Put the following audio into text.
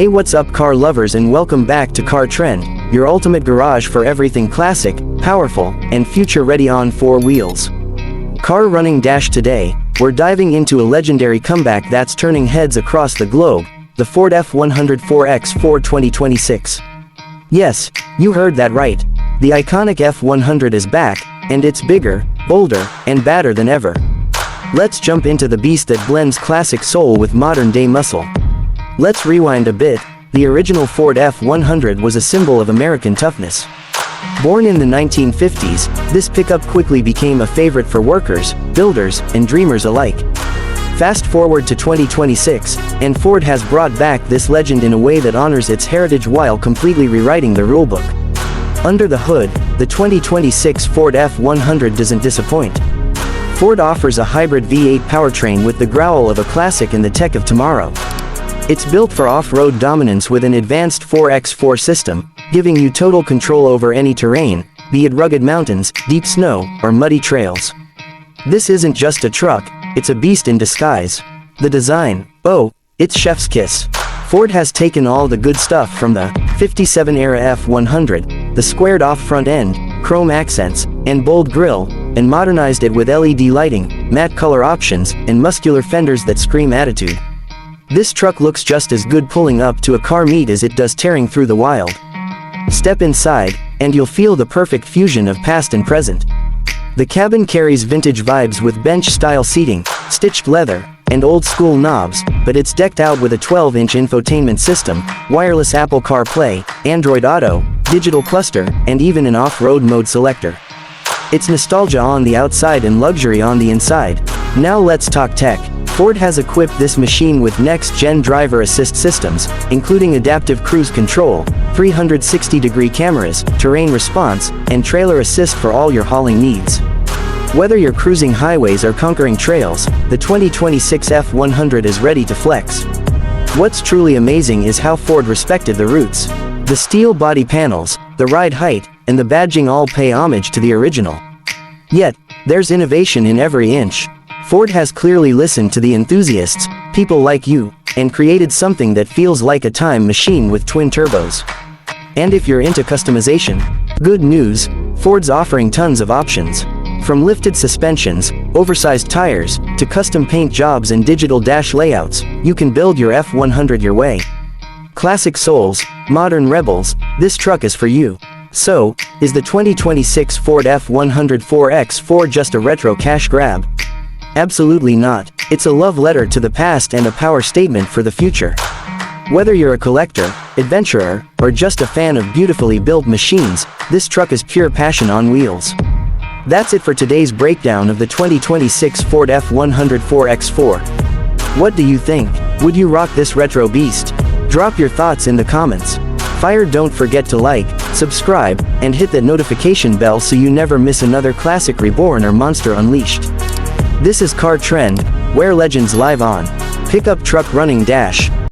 Hey, what's up car lovers, and welcome back to Car Trend, your ultimate garage for everything classic, powerful, and future-ready on four wheels. Car running dash. Today, we're diving into a legendary comeback that's turning heads across the globe, the Ford F100 4x4 2026. Yes, you heard that right. The iconic F100 is back, and it's bigger, bolder, and badder than ever. Let's jump into the beast that blends classic soul with modern-day muscle. Let's rewind a bit. The original Ford F100 was a symbol of American toughness. Born in the 1950s, this pickup quickly became a favorite for workers, builders, and dreamers alike. Fast forward to 2026, and Ford has brought back this legend in a way that honors its heritage while completely rewriting the rulebook. Under the hood, the 2026 Ford F100 doesn't disappoint. Ford offers a hybrid V8 powertrain with the growl of a classic and the tech of tomorrow. It's built for off-road dominance with an advanced 4x4 system, giving you total control over any terrain, be it rugged mountains, deep snow, or muddy trails. This isn't just a truck, it's a beast in disguise. The design, oh, it's chef's kiss. Ford has taken all the good stuff from the 57-era F100, the squared-off front end, chrome accents, and bold grille, and modernized it with LED lighting, matte color options, and muscular fenders that scream attitude. This truck looks just as good pulling up to a car meet as it does tearing through the wild. Step inside, and you'll feel the perfect fusion of past and present. The cabin carries vintage vibes with bench-style seating, stitched leather, and old-school knobs, but it's decked out with a 12-inch infotainment system, wireless Apple CarPlay, Android Auto, digital cluster, and even an off-road mode selector. It's nostalgia on the outside and luxury on the inside. Now let's talk tech. Ford has equipped this machine with next-gen driver assist systems, including adaptive cruise control, 360-degree cameras, terrain response, and trailer assist for all your hauling needs. Whether you're cruising highways or conquering trails, the 2026 F100 is ready to flex. What's truly amazing is how Ford respected the roots. The steel body panels, the ride height, and the badging all pay homage to the original. Yet, there's innovation in every inch. Ford has clearly listened to the enthusiasts, people like you, and created something that feels like a time machine with twin turbos. And if you're into customization, good news, Ford's offering tons of options. From lifted suspensions, oversized tires, to custom paint jobs and digital dash layouts, you can build your F100 your way. Classic souls, modern rebels, this truck is for you. So, is the 2026 Ford F100 4x4 just a retro cash grab? Absolutely not. It's a love letter to the past and a power statement for the future. Whether you're a collector, adventurer, or just a fan of beautifully built machines, this truck is pure passion on wheels. That's it for today's breakdown of the 2026 Ford F100 4x4. What do you think? Would you rock this retro beast? Drop your thoughts in the comments. Don't forget to like, subscribe, and hit that notification bell so you never miss another classic reborn or monster unleashed. This is Car Trend, where legends live on. Pickup truck running dash.